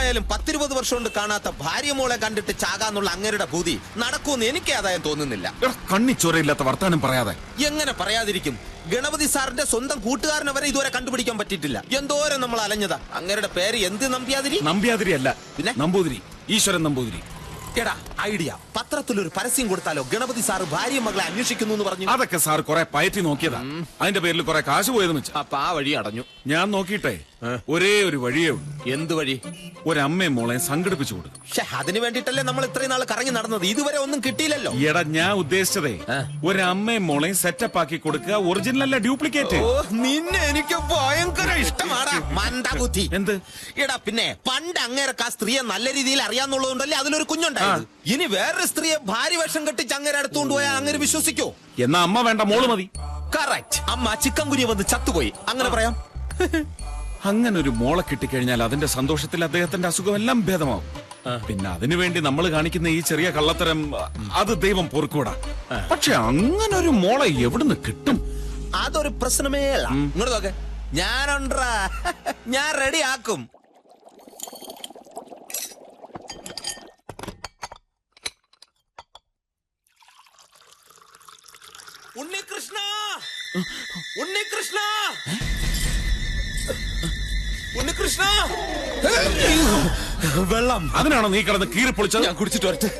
എന്തായാലും 10-20 വർഷം കൊണ്ട് കാണാത്ത ഭാര്യ മോളെ കണ്ടിട്ട് ചാകാന്നുള്ള അങ്ങേരുടെ ഭൂതി നടക്കുമെന്ന് എനിക്ക് ആദായം തോന്നുന്നില്ല. കണ്ണിച്ചോരയില്ലാത്ത വർത്താനം പറയാതെ. എങ്ങനെ പറയാതിരിക്കും? ഗണപതി സാറിന്റെ സ്വന്തം കൂട്ടുകാരനെ വരെ ഇതുവരെ കണ്ടുപിടിക്കാൻ പറ്റിയിട്ടില്ല. എന്തോരം നമ്മൾ അലഞ്ഞതാ. അങ്ങേരുടെ പേര് എന്ത് നമ്പ്യാതിരി? നമ്പ്യാതിരി അല്ല, പിന്നെ നമ്പൂതിരി, ഈശ്വരൻ നമ്പൂതിരി. എടാ ഐഡിയ, പത്രത്തിലൊരു പരസ്യം കൊടുത്താലോ? ഗണപതി സാറ് ഭാര്യ മകളെ അന്വേഷിക്കുന്നു എന്ന് പറഞ്ഞു. അതൊക്കെ സാർ കുറെ പയറ്റി നോക്കിയതാ. അതിന്റെ പേരിൽ കുറെ കാശ് പോയതെന്ന് വെച്ചാ. അപ്പൊ ആ വഴി അടഞ്ഞു. ഞാൻ നോക്കിയിട്ടേ ഒരേ ഒരു വഴിയേ ഉള്ളൂ. എന്ത് വഴി? ഒരമ്മയും മോളെ സംഘടിപ്പിച്ചു കൊടുക്കും. അതിന് വേണ്ടിട്ടല്ലേ നമ്മൾ ഇത്രയും നാൾ കറങ്ങി നടന്നത്. ഇതുവരെ ഒന്നും കിട്ടിയില്ലല്ലോ. എടാ, ഞാൻ ഉദ്ദേശിച്ചതേ ഒരമ്മയും മോളെയും സെറ്റപ്പ് ആക്കി കൊടുക്കുക. ഒറിജിനൽ അല്ല, ഡ്യൂപ്ലിക്കേറ്റ്. നിന്നെ എനിക്ക് ഭയങ്കര ഇഷ്ടമാടാ മന്ദബുദ്ധി. എന്ത്? എടാ പിന്നെ പണ്ട് അങ്ങേരക്ക് ആ സ്ത്രീയെ നല്ല രീതിയിൽ അറിയാന്നുള്ളതുകൊണ്ടല്ലേ അതിലൊരു കുഞ്ഞുണ്ടായത്. ഇനി വേറൊരു സ്ത്രീയെ ഭാര്യ വേഷം കെട്ടിച്ച് അങ്ങേരെ അടുത്തുകൊണ്ട് പോയാൽ അങ്ങനെ വിശ്വസിക്കോ? എന്നാ അമ്മ വേണ്ട, മോള് മതി. കറക്റ്റ്. അമ്മ ചിക്കൻ കുനിയ വന്ന് ചത്തുപോയി, അങ്ങനെ പറയാം. അങ്ങനെ ഒരു മോളെ കിട്ടിക്കഴിഞ്ഞാൽ അതിന്റെ സന്തോഷത്തിൽ അദ്ദേഹത്തിന്റെ അസുഖമെല്ലാം ഭേദമാവും. പിന്നെ അതിനുവേണ്ടി നമ്മൾ കാണിക്കുന്ന ഈ ചെറിയ കള്ളത്തരം അത് ദൈവം പൊറുക്കൂടാ. പക്ഷെ അങ്ങനെ ഒരു മോളെ എവിടുന്ന് കിട്ടും? അതൊരു പ്രശ്നമേ അല്ല. ഇങ്ങോട്ട് നോക്കെ, ഞാനുണ്ടാ, ഞാൻ റെഡി ആക്കും. ഉണ്ണികൃഷ്ണ, ഉണ്ണികൃഷ്ണ, ഉണ്ണികൃഷ്ണ, വെള്ളം. അതിനാണോ നീ കിടന്ന് കീറി പൊളിച്ചത്? ഞാൻ കുടിച്ചിട്ട് വരട്ടെ.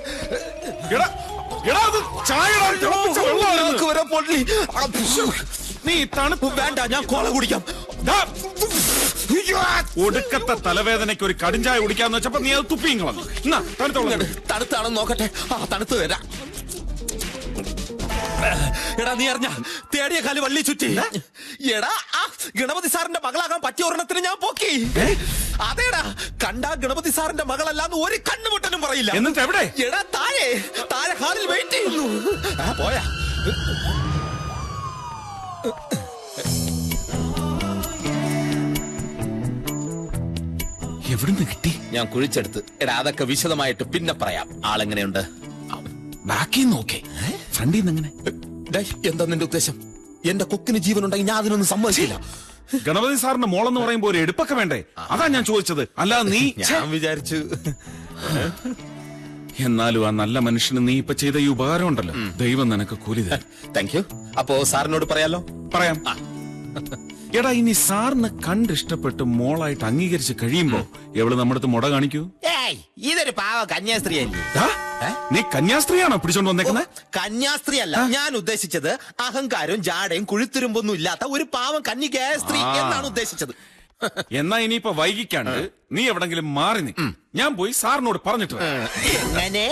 നീ തണുപ്പ് വേണ്ട, ഞാൻ കോള കുടിക്കാം. ഒടുക്കത്തെ തലവേദനയ്ക്ക് ഒരു കടിഞ്ചായ കുടിക്കാന്ന് വെച്ചപ്പോ നീ അത് തുപ്പിയും കളഞ്ഞു. തണുത്താണെന്ന് നോക്കട്ടെ. തണുത്ത് വരാം. എടാ, നീ അറിഞ്ഞ തേടിയ കാല് വള്ളി ചുറ്റി. എടാ, ഗണപതി സാറിന്റെ മകളാകാൻ പറ്റിയ ഒരെണ്ണത്തിന് ഞാൻ പോക്കി. അതേടാ, കണ്ടാ ഗണപതി സാറിന്റെ മകളല്ലാന്ന് ഒരു കണ്ണുമുട്ടനും പറയില്ല. എന്നിട്ട് എവിടെ? എടാ, താഴെ ഹാളിൽ വെയിറ്റ് ചെയ്യുന്നു. പോയാ എവിടുന്ന് കിട്ടി? ഞാൻ കുഴിച്ചെടുത്ത്. എടാ, അതൊക്കെ വിശദമായിട്ട് പിന്നെ പറയാം. ആളെങ്ങനെയുണ്ട്? ബാക്കി നോക്കേ, ഫ്രണ്ടിൽ നിന്ന് എങ്ങനെ? എന്താ നിന്റെ ഉദ്ദേശം? എന്റെ കൊക്കിന് ജീവനുണ്ടെങ്കിൽ ഞാൻ അതിനൊന്നും സമ്മതിക്കില്ല. ഗണപതി സാറിന്റെ മോളെന്ന് പറയുമ്പോ ഒരു എടുപ്പൊക്കെ വേണ്ടേ? അതാ ഞാൻ ചോദിച്ചത്. അല്ലാതെ നീ. ഞാൻ വിചാരിച്ചു. എന്നാലും ആ നല്ല മനുഷ്യന് നീ ഇപ്പൊ ചെയ്ത ഈ ഉപകാരം ഉണ്ടല്ലോ, ദൈവം നിനക്ക് കൂലി തരും. Thank you. അപ്പോ സാറിനോട് പറയാലോ? പറയാം. എടാ, ഇനി സാറിന് കണ്ടിഷ്ടപ്പെട്ട് മോളായിട്ട് അംഗീകരിച്ച് കഴിയുമ്പോ എവള് നമ്മുടെ അടുത്ത് മുട കാണിക്കൂ? ഇതൊരു പാവ കന്യാസ്ത്രീ അല്ലേ? നീ കന്യാസ്ത്രീയാണോ പിടിച്ചോണ്ട് വന്നേക്കുന്നത്? കന്യാസ്ത്രീ അല്ല ഞാൻ ഉദ്ദേശിച്ചത്. അഹങ്കാരവും ജാടയും കുഴിത്തുരുമ്പൊന്നും ഇല്ലാത്ത ഒരു പാവം കന്യകയായ സ്ത്രീ എന്നാണ് ഉദ്ദേശിച്ചത്. എന്നാ ഇനിയിപ്പോ വൈകിക്കാണ്ട് നീ എവിടെങ്കിലും മാറി നിൽക്കും. ഞാൻ പോയി സാറിനോട് പറഞ്ഞിട്ട് എങ്ങനെ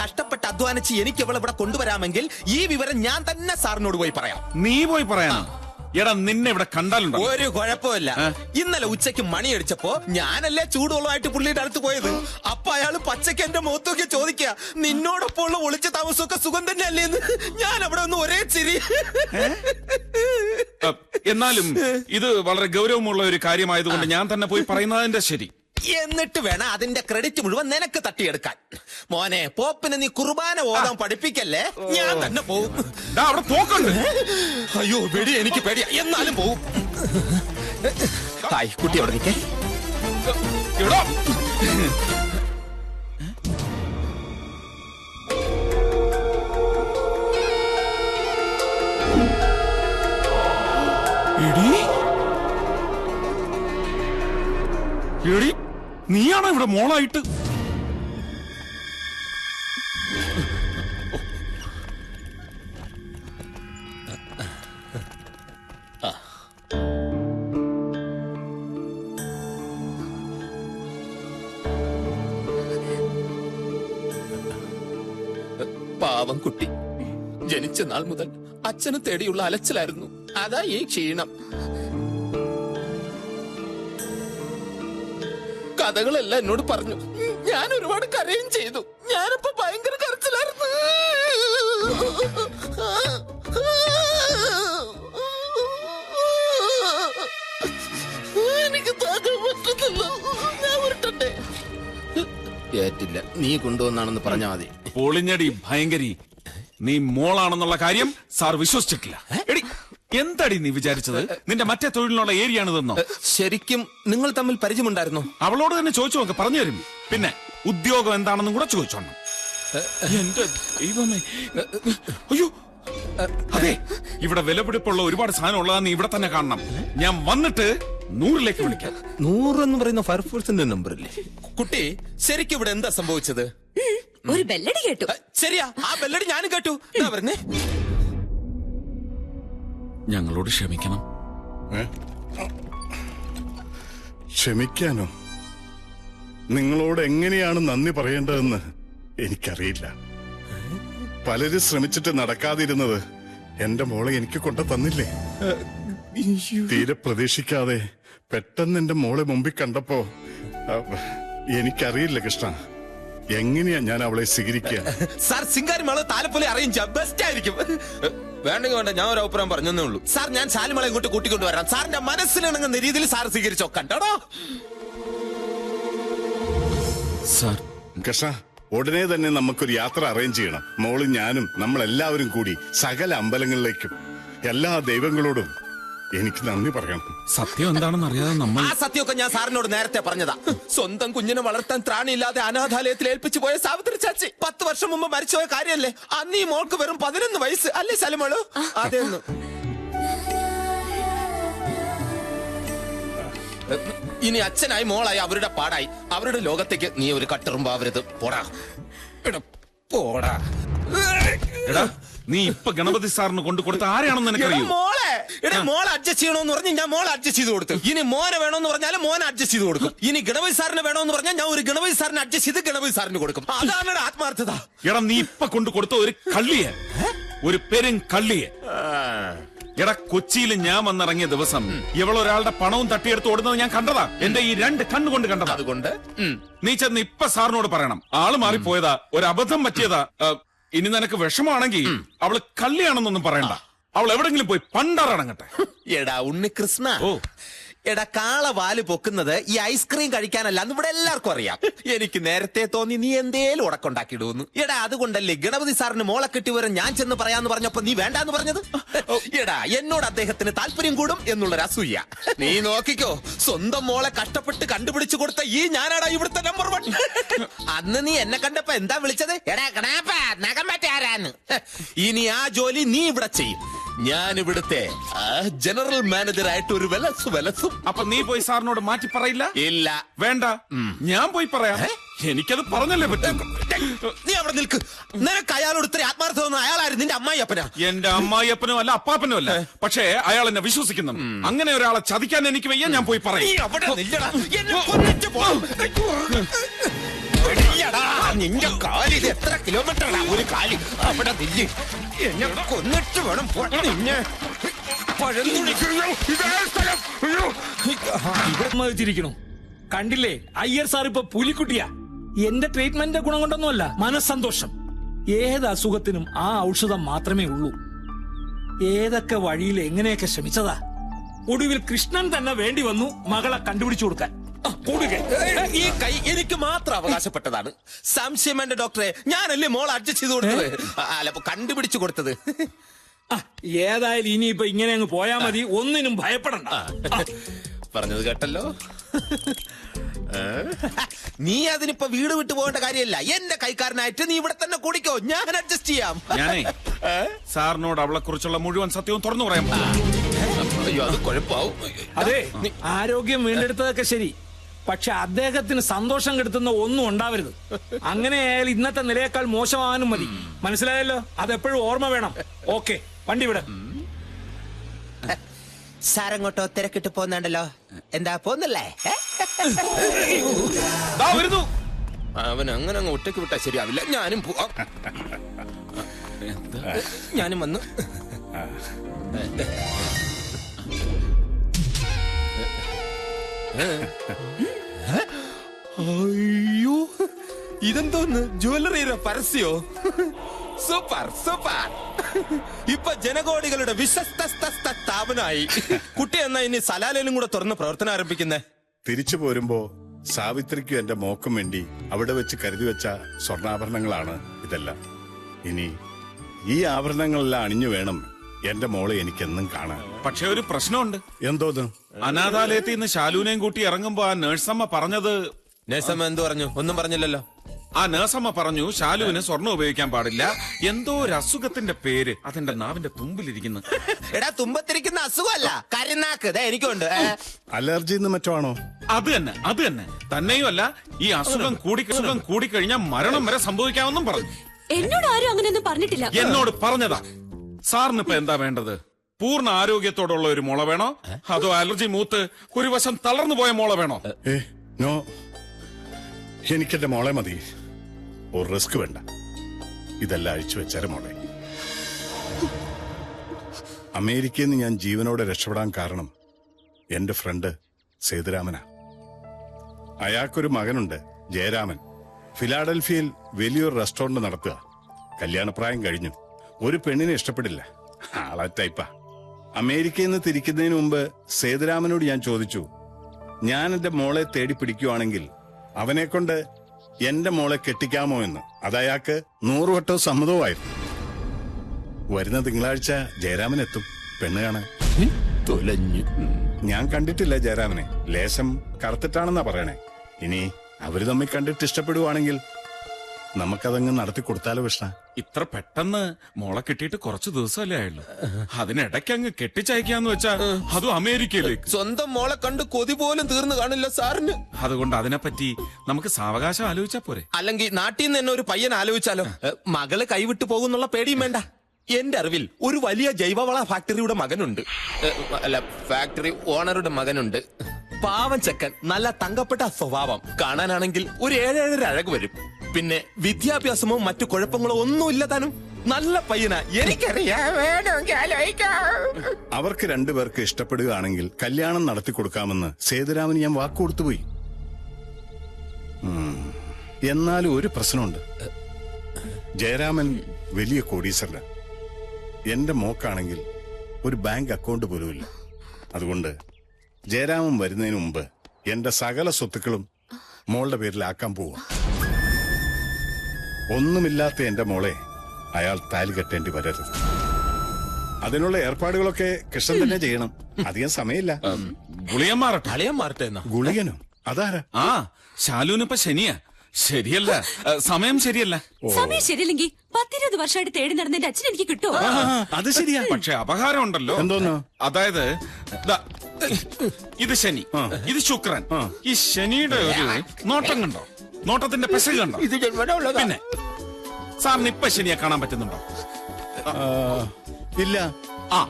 കഷ്ടപ്പെട്ട് അധ്വാനിച്ച് എനിക്ക് ഇവിടെ കൊണ്ടുവരാമെങ്കിൽ ഈ വിവരം ഞാൻ തന്നെ സാറിനോട് പോയി പറയാം. നീ പോയി പറയാനോ? എടാ, നിന്നെ ഇവിടെ കണ്ടാലുണ്ടോ? ഒരു കുഴപ്പമില്ല. ഇന്നലെ ഉച്ചയ്ക്ക് മണിയടിച്ചപ്പോ ഞാനല്ലേ ചൂടുവെള്ളമായിട്ട് പുള്ളിയുടെ അടുത്ത് പോയത്. അപ്പൊ അയാള് പച്ചയ്ക്ക് എന്റെ മുഖത്തൊക്കെ ചോദിക്കുക, നിന്നോടൊപ്പം ഉള്ള ഒളിച്ച താമസമൊക്കെ സുഖം തന്നെ അല്ലേന്ന്. ഞാൻ അവിടെ ഒന്ന് ഒരേ ചിരി. എന്നാലും ഇത് വളരെ ഗൗരവമുള്ള ഒരു കാര്യമായതുകൊണ്ട് ഞാൻ തന്നെ പോയി പറയുന്നതിന്റെ ശരി. എന്നിട്ട് വേണം അതിന്റെ ക്രെഡിറ്റ് മുഴുവൻ നിനക്ക് തട്ടിയെടുക്കാൻ. മോനെ, പോപ്പിനെ നീ കുർബാന ഓതാൻ പഠിപ്പിക്കല്ലേ. ഞാൻ തന്നെ പോവും. അവിടെ പോക്കുണ്ട്. അയ്യോ, പേടി, എനിക്ക് പേടിയാ. എന്നാലും പോവും. ഹായ് കുട്ടി, അവിടെ നിൽക്കേ. എടി, നീയാണോ ഇവിടെ മോളായിട്ട്? പാവം കുട്ടി. ജനിച്ച നാൾ മുതൽ അച്ഛന് തേടിയുള്ള അലച്ചിലായിരുന്നു. അതാ ഈ ക്ഷീണം. കഥകളെല്ലാം എന്നോട് പറഞ്ഞു. ഞാൻ ഒരുപാട് കരയും ചെയ്തു. ഞാനിപ്പോ ഭയങ്കര കരച്ചിലായിരുന്നു. എനിക്ക് താങ്ങാൻ പറ്റുന്നില്ല. ഞാൻ ഉരുട്ടട്ടെ? ഏറ്റില്ല. നീ കൊണ്ടുവന്നാണെന്ന് പറഞ്ഞാ മതി. പൊളിഞ്ഞടി ഭയങ്കരി. നീ മോളാണെന്നുള്ള കാര്യം സാർ വിശ്വസിച്ചിട്ടില്ല. എടി, എന്താടി നീ വിചാരിച്ചത്? നിന്റെ മറ്റേ തൊഴിലിനുള്ള ഏരിയയാണിതെന്നോ? ശരിക്കും നിങ്ങൾ തമ്മിൽ പരിചയമുണ്ടായിരുന്നോ? അവളോട് തന്നെ ചോദിച്ചു നോക്ക്, പറഞ്ഞു തരും. പിന്നെ ഉദ്യോഗം എന്താണെന്നും കൂടെ ചോദിച്ചോണം. എന്റെ ദൈവമേ, അയ്യോ അതെ, ഇവിടെ വിലപിടിപ്പുള്ള ഒരുപാട് സാധനം ഉള്ളതാന്ന് ഇവിടെ തന്നെ കാണണം. ഞാൻ വന്നിട്ട് 100ലേക്ക് വിളിക്കാം. 100 എന്ന് പറയുന്ന ഫയർഫോഴ്സിന്റെ നമ്പർ അല്ലേ? കുട്ടി, ശരിക്കും ഇവിടെ എന്താ സംഭവിച്ചത്? ഒരു ബെല്ലടി കേട്ടു. ശരിയാ, ആ ബെല്ലടി ഞാനും കേട്ടു. എന്താ പറഞ്ഞേ? ഞങ്ങളോട് ക്ഷമിക്കണം. ക്ഷമിക്കാനോ? നിങ്ങളോട് എങ്ങനെയാണ് നന്ദി പറയേണ്ടതെന്ന് എനിക്കറിയില്ല. പലരും ശ്രമിച്ചിട്ട് നടക്കാതിരുന്നത് എന്റെ മോളെ എനിക്ക് കൊണ്ടു തന്നില്ലേ? തീരെ പ്രതീക്ഷിക്കാതെ പെട്ടെന്ന് എന്റെ മോളെ മുമ്പിൽ കണ്ടപ്പോ എനിക്കറിയില്ല കൃഷ്ണ, എങ്ങനെയാ ഞാൻ അവളെ സ്വീകരിക്കുക. സാർ, സിംഗാരിമേള താലപ്പൊലി അറേഞ്ച് ബെസ്റ്റ് ആയിരിക്കും. വേണ്ടെങ്കിൽ വേണ്ട, ഞാൻ ഒരു അഭിപ്രായം പറഞ്ഞേ ഉള്ളൂ. സാർ, ഞാൻ ശാലിമളെ ഇങ്ങോട്ട് കൂട്ടിക്കൊണ്ടുവരാം. സാറിന്റെ മനസ്സിലിണങ്ങുന്ന രീതിയിൽ സാർ സ്വീകരിച്ചോ. കണ്ടോടോ സാർ. കൃഷ്ണ, ഉടനെ തന്നെ നമുക്കൊരു യാത്ര അറേഞ്ച് ചെയ്യണം. മോളും ഞാനും നമ്മളെല്ലാവരും കൂടി സകല അമ്പലങ്ങളിലേക്കും. എല്ലാ ദൈവങ്ങളോടും എനിക്ക് നന്ദി പറയണം. സത്യം എന്താണെന്ന് അറിയാതെ നമ്മൾ... ആ സത്യമൊക്കെ ഞാൻ സാറിനോട് നേരത്തെ പറഞ്ഞതാ. സ്വന്തം കുഞ്ഞിനെ വളർത്താൻ ത്രാണിയില്ലാതെ അനാഥാലയത്തിൽ ഏൽപ്പിച്ചു പോയ സാവിത്രി ചാച്ചി 10 വർഷം മുമ്പ് മരിച്ചുപോയ കാര്യല്ലേ? അന്ന് ഈ മോൾക്ക് വെറും 11 വയസ്സ് അല്ലേ ശാലിമളു? അതെന്ന് ഇനി അച്ഛനായി മോളായി അവരുടെ പാടായി. അവരുടെ ലോകത്തേക്ക് നീ ഒരു കട്ടെറുമ്പാവരുത്. പോടാ പോടാ. എടാ, നീ ഇപ്പൊ ഗണപതി സാറിന് കൊണ്ടു കൊടുത്ത ആരെയാണെന്ന് എനിക്കറിയൂ. മോളെ അഡ്ജസ്റ്റ് ചെയ്യണമെന്ന് പറഞ്ഞ് ഞാൻ മോളെ അഡ്ജസ്റ്റ് ചെയ്ത് കൊടുത്തു. ഇനി മോനെ വേണമെന്ന് പറഞ്ഞാൽ മോനെ അഡ്ജസ്റ്റ് ചെയ്ത് കൊടുക്കും. ഇനി ഗണപതി സാറിന് വേണമെന്ന് പറഞ്ഞാൽ ഞാൻ ഒരു ഗണപതി സാറിന് അഡ്ജസ്റ്റ് ചെയ്ത് ഗണപതി സാറിന് കൊടുക്കും. അതാണ് ആത്മാർത്ഥത. എടാ, നീ ഇപ്പൊ കൊണ്ടു കൊടുത്ത ഒരു കള്ളിയെ, ഒരു പെരും കള്ളിയെ. എടാ, കൊച്ചിയിൽ ഞാൻ വന്നിറങ്ങിയ ദിവസം ഇവളൊരാളുടെ പണവും തട്ടിയെടുത്ത് ഓടുന്നത് ഞാൻ കണ്ടതാ. എന്റെ ഈ 2 കണ്ണുകൊണ്ട് കണ്ടതാ. അതുകൊണ്ട് നീ ചെന്ന് ഇപ്പൊ സാറിനോട് പറയണം, ആള് മാറിപ്പോയതാ, ഒരു അബദ്ധം പറ്റിയതാ. ഇനി നിനക്ക് വിഷമാണെങ്കിൽ അവള് കള്ളിയാണെന്നൊന്നും പറയണ്ട. അവൾ എവിടെങ്കിലും പോയി പണ്ടാറടങ്ങട്ടെ. എടാ ഉണ്ണികൃഷ്ണ, ഓ, എടാ കാള വാല് പൊക്കുന്നത് ഈ ഐസ്ക്രീം കഴിക്കാനല്ല എന്ന് ഇവിടെ എല്ലാവർക്കും അറിയാം. എനിക്ക് നേരത്തെ തോന്നി നീ എന്തേലും ഉടക്കുണ്ടാക്കിയിടുന്നു. എടാ, അതുകൊണ്ടല്ലേ ഗണപതി സാറിന് മോളെ കെട്ടിവരാൻ ഞാൻ ചെന്ന് പറയാന്ന് പറഞ്ഞപ്പോ നീ വേണ്ടാന്ന് പറഞ്ഞത്? എടാ, എന്നോട് അദ്ദേഹത്തിന് താല്പര്യം കൂടും എന്നുള്ളൊരു അസൂയ. നീ നോക്കിക്കോ, സ്വന്തം മോളെ കഷ്ടപ്പെട്ട് കണ്ടുപിടിച്ചു കൊടുത്ത ഈ ഞാനാടാ ഇവിടുത്തെ നമ്പർ 1. അന്ന് നീ എന്നെ കണ്ടപ്പോ എന്താ വിളിച്ചത്? എടാ കണാപ്പ, നഖം പറ്റാരാന്ന്. ഇനി ആ ജോലി നീ ഇവിടെ ചെയ്യും. ഞാൻ ഇവിടുത്തെ ജനറൽ മാനേജർ ആയിട്ട് ഒരു വിലസും. അപ്പൊ നീ പോയി സാറിനോട് മാറ്റി പറയില്ല? ഇല്ല, വേണ്ട, ഞാൻ പോയി പറയാം. എനിക്കത് പറഞ്ഞല്ലേ പറ്റും. നീ അവിടെ നിൽക്ക്. നിനക്ക് അയാളോട് ഇത്ര ആത്മാർത്ഥം അയാളായിരുന്നു നിന്റെ അമ്മായിയപ്പനാ? എന്റെ അമ്മായിയപ്പനോ അല്ല അപ്പാപ്പനോ അല്ല. പക്ഷേ അയാൾ എന്നെ വിശ്വസിക്കുന്നു. അങ്ങനെ ഒരാളെ ചതിക്കാൻ എനിക്ക് വയ്യ. ഞാൻ പോയി പറയും. നിന്റെ കാലി ഇത് എത്ര കിലോമീറ്ററാണ്? ഒരു കാലി അവിടെ നില്ല്. എന്നെ കൊന്നിട്ട് വേണം നിന്നെ സമ്മതിച്ചിരിക്കണു. കണ്ടില്ലേ, അയ്യർ സാർ ഇപ്പൊ പുലിക്കുട്ടിയാ. എന്റെ ട്രീറ്റ്മെന്റിന്റെ ഗുണം കൊണ്ടൊന്നുമല്ല, മനസ്സന്തോഷം. ഏത് അസുഖത്തിനും ആ ഔഷധം മാത്രമേ ഉള്ളൂ. ഏതൊക്കെ വഴിയിൽ എങ്ങനെയൊക്കെ ശ്രമിച്ചതാ. ഒടുവിൽ കൃഷ്ണൻ തന്നെ വേണ്ടി വന്നു മകളെ കണ്ടുപിടിച്ചു കൊടുക്കാൻ. ഈ കൈ എനിക്ക് മാത്രം അവകാശപ്പെട്ടതാണ്. സംശയം വേണ്ട ഡോക്ടറെ, ഞാനല്ലേ മോൾ അഡ്ജസ്റ്റ് ചെയ്ത് കൊടുത്തത്, അല്ല കണ്ടുപിടിച്ചു കൊടുത്തത്. ഏതായാലും ഇനിയിപ്പൊ ഇങ്ങനെ അങ്ങ് പോയാ മതി. ഒന്നിനും ഭയപ്പെടണ്ട. പറഞ്ഞത് കേട്ടല്ലോ. നീ അതിനിപ്പോ വീട് വിട്ടു പോകേണ്ട കാര്യമല്ല. എന്റെ കൈക്കാരനായിട്ട് നീ ഇവിടെ തന്നെ കൂടിക്കോ, ഞാൻ അഡ്ജസ്റ്റ് ചെയ്യാം. ഞാനേ സാറിനോട് അവളെ കുറിച്ചുള്ള മുഴുവൻ സത്യവും തുറന്നു പറയാം. അയ്യോ, അത് കുഴപ്പാവും. അതെ, ആരോഗ്യം വീണ്ടെടുത്തതൊക്കെ ശരി, പക്ഷെ അദ്ദേഹത്തിന് സന്തോഷം കെടുത്തുന്ന ഒന്നും ഉണ്ടാവരുത്. അങ്ങനെയായാൽ ഇന്നത്തെ നിലയേക്കാൾ മോശമാകാനും മതി. മനസ്സിലായല്ലോ? അതെപ്പോഴും ഓർമ്മ വേണം. ഓക്കെ, വണ്ടി വിട. സാറങ്ങോട്ടോ തിരക്കിട്ട് പോന്നുണ്ടല്ലോ. എന്താ പോന്നല്ലേ? വരുന്നു. അവൻ അങ്ങനെ അങ്ങ് ഒറ്റയ്ക്ക് വിട്ടാ ശരിയാവില്ല. ഞാനും പോവാം. ഞാനും വന്നു. അയ്യോ, ഇതെന്തോന്ന്? ജ്വല്ലറിയുടെ പരസ്യോ? Super super. ഇപ്പൊ ജനകോടികളുടെ വിശ്വസ്ത സ്ഥാപനമായി. കുട്ടി എന്നാ ഇനി സലാലയിലും കൂടെ തുറന്ന് പ്രവർത്തനം ആരംഭിക്കുന്നേ? തിരിച്ചു പോരുമ്പോ സാവിത്രിക്കും എന്റെ മോക്കും വേണ്ടി അവിടെ വെച്ച് കരുതി വെച്ച സ്വർണ്ണാഭരണങ്ങളാണ് ഇതെല്ലാം. ഇനി ഈ ആഭരണങ്ങളെല്ലാം അണിഞ്ഞു വേണം എന്റെ മോളെ എനിക്കെന്നും കാണാൻ. പക്ഷെ ഒരു പ്രശ്നമുണ്ട്. എന്തോന്ന്? അനാഥാലയത്തിൽ നിന്ന് ശാലുവിനെയും കൂട്ടി ഇറങ്ങുമ്പോ ആ നേഴ്സമ്മ പറഞ്ഞത്. നേഴ്സമ്മ എന്ത് പറഞ്ഞു? ഒന്നും പറഞ്ഞില്ലല്ലോ. ആ നേഴ്സമ്മ പറഞ്ഞു ശാലുവിന് സ്വർണ്ണം ഉപയോഗിക്കാൻ പാടില്ല, എന്തോ ഒരു അസുഖത്തിന്റെ പേര് അതെന്റെ നാവിന്റെ തുമ്പിലിരിക്കുന്നു. എടാ, തുമ്പത്തിരിക്കുന്ന അസുഖമല്ല, കരുനാക്ക്. എനിക്കുണ്ട്. അലർജി മറ്റോ ആണോ? അത് തന്നെ. തന്നെയുമല്ല, ഈ അസുഖം കൂടിക്കഴിഞ്ഞാൽ മരണം വരെ സംഭവിക്കാമെന്നും പറഞ്ഞു. എന്നോട് ആരും അങ്ങനെയൊന്നും പറഞ്ഞിട്ടില്ല. എന്നോട് പറഞ്ഞതാ. സാറിന് ഇപ്പൊ എന്താ വേണ്ടത്? പൂർണ്ണ ആരോഗ്യത്തോടുള്ള ഒരു മുള വേണോ, അതോ അലർജി മൂത്ത് ഒരു വശം തളർന്നു പോയ മുള വേണോ? നോ, എനിക്കെന്റെ മോളെ മതി. ഒരു റിസ്ക് വേണ്ട. ഇതെല്ലാം അഴിച്ചു വെച്ചാരെ മോളെ. അമേരിക്കയിൽ നിന്ന് ഞാൻ ജീവനോടെ രക്ഷപ്പെടാൻ കാരണം എന്റെ ഫ്രണ്ട് സേതുരാമനാ. അയാൾക്കൊരു മകനുണ്ട്, ജയരാമൻ. ഫിലാഡൽഫിയയിൽ വലിയൊരു റെസ്റ്റോറന്റ് നടത്തുക. കല്യാണപ്രായം കഴിഞ്ഞു. ഒരു പെണ്ണിനെ ഇഷ്ടപ്പെടില്ല, ആളാ ടൈപ്പാ. അമേരിക്കയിൽ നിന്ന് തിരിക്കുന്നതിന് മുമ്പ് സേതുരാമനോട് ഞാൻ ചോദിച്ചു, ഞാൻ എന്റെ മോളെ തേടി പിടിക്കുവാണെങ്കിൽ അവനെ കൊണ്ട് എന്റെ മോളെ കെട്ടിക്കാമോ എന്ന്. അതയാൾക്ക് 100 വട്ടവും സമ്മതവുമായിരുന്നു. വരുന്ന തിങ്കളാഴ്ച ജയരാമൻ എത്തും പെണ്ണ് കാണാൻ. ഞാൻ കണ്ടിട്ടില്ല ജയരാമനെ. ലേശം കറുത്തിട്ടാണെന്നാ പറയണേ. ഇനി അവര് തമ്മിൽ കണ്ടിട്ട് ഇഷ്ടപ്പെടുവാണെങ്കിൽ നമുക്കതങ്ങ് നടത്തി കൊടുത്താലോ കൃഷ്ണ? ഇത്ര പെട്ടെന്ന് മോളെ കിട്ടിയിട്ട് കുറച്ചു ദിവസമല്ലേ ആയുള്ളൂ. അതിനിടയ്ക്ക് അങ്ങ് കെട്ടിച്ചയക്കാന്ന് വെച്ചാ അതും അമേരിക്കയിലേക്ക്. സ്വന്തം മോളെ കണ്ട് കൊതി പോലും തീർന്നു കാണില്ല സാറിന്. അതുകൊണ്ട് അതിനെപ്പറ്റി നമുക്ക് സാവകാശം ആലോചിച്ചാ പോരെ? അല്ലെങ്കിൽ നാട്ടിൽ നിന്ന് തന്നെ ഒരു പയ്യൻ ആലോചിച്ചാലോ? മകള് കൈവിട്ടു പോകുന്നുള്ള പേടിയും വേണ്ട. എന്റെ അറിവിൽ ഒരു വലിയ ജൈവവള ഫാക്ടറിയുടെ മകനുണ്ട്. അല്ല, ഫാക്ടറി ഓണറുടെ മകനുണ്ട്. പാവം ചെക്കൻ, നല്ല തങ്കപ്പെട്ട സ്വഭാവം. കാണാനാണെങ്കിൽ ഒരു 7-7 അഴക് വരും. പിന്നെ വിദ്യാഭ്യാസമോ മറ്റു കുഴപ്പങ്ങളോ ഒന്നുമില്ല താനും. നല്ല പയ്യനാ, എനിക്കറിയാം. അവർക്ക് രണ്ടുപേർക്ക് ഇഷ്ടപ്പെടുകയാണെങ്കിൽ കല്യാണം നടത്തി കൊടുക്കാമെന്ന് സേതുരാമന് ഞാൻ വാക്കുകൊടുത്തുപോയി. എന്നാലും ഒരു പ്രശ്നമുണ്ട്. ജയരാമൻ വലിയ കോടീശ്വരനാ. എന്റെ മോക്കാണെങ്കിൽ ഒരു ബാങ്ക് അക്കൗണ്ട് പോലുമില്ല. അതുകൊണ്ട് ജയരാമൻ വരുന്നതിന് മുമ്പ് എന്റെ സകല സ്വത്തുക്കളും മോളുടെ പേരിലാക്കാൻ പോവാ. ഒന്നുമില്ലാത്ത എന്റെ മോളെ അയാൾ താലി കെട്ടേണ്ടി വരരുത്. അതിനുള്ള ഏർപ്പാടുകളൊക്കെ കൃഷ്ണൻ തന്നെ ചെയ്യണം. അധികം സമയമില്ല. ഗുളിയൻ മാറട്ടെ. ഗുളികനോ? അതാരാ? ആ, ശാലുവിനിപ്പോ ശനിയാ. ശരിയല്ല, സമയം ശരിയല്ല. സമയം ശരിയില്ലെങ്കിൽ 10-20 വർഷമായിട്ട് തേടി നടന്നതിന്റെ അച്ഛൻ എനിക്ക് കിട്ടുമോ? അത് ശരിയാ. പക്ഷെ അപകാരം ഉണ്ടല്ലോ. എന്തോന്നോ? അതായത് ഇത് ശനി, ഇത് ശുക്രൻ. ഈ ശനിയുടെ ഒരു നോട്ടം കണ്ടോ? നോട്ടത്തിന്റെ പെശക് കണ്ടോ? പിന്നെ സാറിന് ഇപ്പൊ ശനിയെ കാണാൻ പറ്റുന്നുണ്ടോ? ഇല്ല. ആ,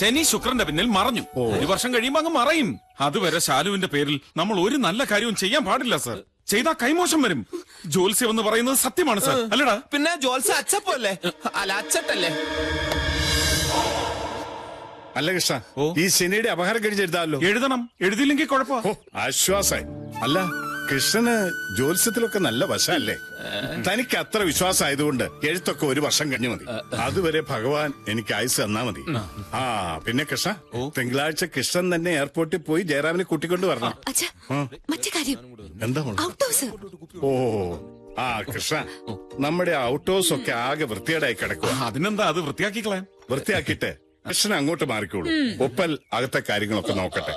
ശനി ശുക്രന്റെ പിന്നിൽ മറഞ്ഞു. 1 വർഷം കഴിയുമ്പോ അങ്ങ് മറയും. അതുവരെ ശാലുവിന്റെ പേരിൽ നമ്മൾ ഒരു നല്ല കാര്യവും ചെയ്യാൻ പാടില്ല സർ. ചെയ്താ കൈമോശം വരും. ജോത്സ്യം എന്ന് പറയുന്നത് സത്യമാണ് സർ, അല്ലടാ? പിന്നെ ജോത്സ്യ അച്ചപ്പല്ലേ? അല്ല, അച്ചട്ടല്ലേ? അല്ല കൃഷ്ണ, ഈ ശനിയുടെ അപഹാരം കഴിച്ചെഴുതാമല്ലോ. എഴുതണം. എഴുതിയില്ലെങ്കിൽ കുഴപ്പമോ? ആശ്വാസായി. അല്ല, കൃഷ്ണന് ജ്യോത്സ്യത്തിലൊക്കെ നല്ല വശമല്ലേ? തനിക്ക് അത്ര വിശ്വാസമായതുകൊണ്ട് എഴുത്തൊക്കെ 1 വർഷം കഴിഞ്ഞു മതി. അതുവരെ ഭഗവാൻ എനിക്ക് ആയുസ് തന്നാ മതി. ആ, പിന്നെ കൃഷ്ണ, തിങ്കളാഴ്ച കൃഷ്ണൻ തന്നെ എയർപോർട്ടിൽ പോയി ജയറാമിനെ കൂട്ടിക്കൊണ്ട് വരണം. മറ്റേ കാര്യം എന്താ? ഓ, ആ കൃഷ്ണ, നമ്മുടെ ഔട്ട് ഹൗസ് ഒക്കെ ആകെ വൃത്തികേടായി കിടക്കുക. അതിനെന്താ, അത് വൃത്തിയാക്കിക്കളയാം. വൃത്തിയാക്കിട്ട് കൃഷ്ണൻ അങ്ങോട്ട് മാറിക്കോളൂ. ഒപ്പൽ അകത്തെ കാര്യങ്ങളൊക്കെ നോക്കട്ടെ.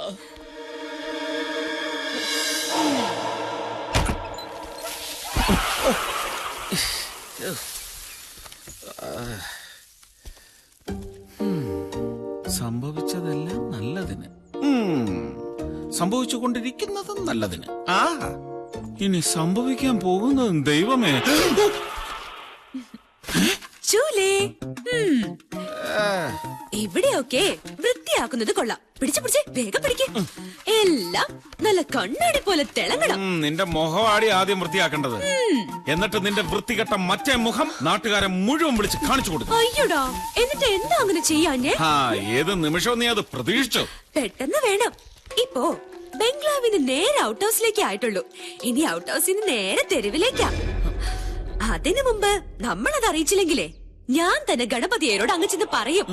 സംഭവിച്ചതെല്ലാം നല്ലതിന്, സംഭവിച്ചുകൊണ്ടിരിക്കുന്നതും നല്ലതിന്. ഇനി സംഭവിക്കാൻ പോകുന്നതും ദൈവമേ. ഇവിടെയൊക്കെ വൃത്തിയാക്കുന്നത് കൊള്ളാം. പിടിച്ച് വേഗം പിടിക്ക്. എല്ലാം നല്ല കണ്ണാടി പോലെ തിളങ്ങണം. നിന്റെ മുഖവാടി ആദ്യം വൃത്തിയാക്കേണ്ടത്. എന്നിട്ട് നിന്റെ വൃത്തികെട്ട മറ്റേ മുഖം നാട്ടുകാരെ മുഴുവൻ വിളിച്ച് കാണിച്ചു കൊടുക്കും. അയ്യോടാ, എന്നിട്ട് എന്താ അങ്ങനെ ചെയ്യാഞ്ഞേ? ഏത് നിമിഷവും നീ അത് പ്രതീക്ഷിച്ചു. പെട്ടെന്ന് വേണം. ഇപ്പോ ബംഗ്ലാവിന് നേരെ ഔട്ട് ഹൗസിലേക്ക് ആയിട്ടുള്ളൂ. ഇനി ഔട്ട് ഹൗസിന് നേരെ തെരുവിലേക്കാ. അതിനു മുമ്പ് നമ്മളത് അറിയിച്ചില്ലെങ്കിലേ ഞാൻ തന്നെ ഗണപതിയോട് അങ്ങ് ചെന്ന് പറയും.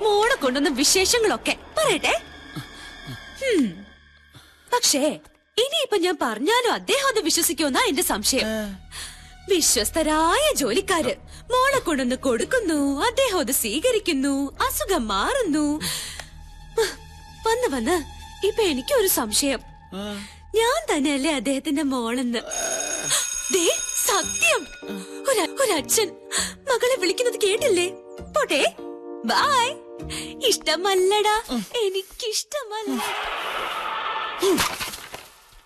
മോളെ കൊണ്ടുവന്ന വിശേഷങ്ങളൊക്കെ പറയട്ടെ. പക്ഷേ ഇനിയിപ്പൊ ഞാൻ പറഞ്ഞാലും അദ്ദേഹം അത് വിശ്വസിക്കുമെന്നാ എന്റെ സംശയം. വിശ്വസ്തരായ ജോലിക്കാര് മോളെ കൊണ്ടൊന്ന് കൊടുക്കുന്നു, അദ്ദേഹം അത് സ്വീകരിക്കുന്നു, അസുഖം മാറുന്നു. വന്ന് ഇപ്പൊ എനിക്കൊരു സംശയം, ഞാൻ തന്നെയല്ലേ അദ്ദേഹത്തിന്റെ മോളെന്ന്. ദേ സത്യം, ഒരച്ഛൻ മകളെ വിളിക്കുന്നത് കേട്ടില്ലേ? പോട്ടെ, ബൈ. ഇഷ്ടമല്ലടാ, എനിക്കിഷ്ടമല്ല.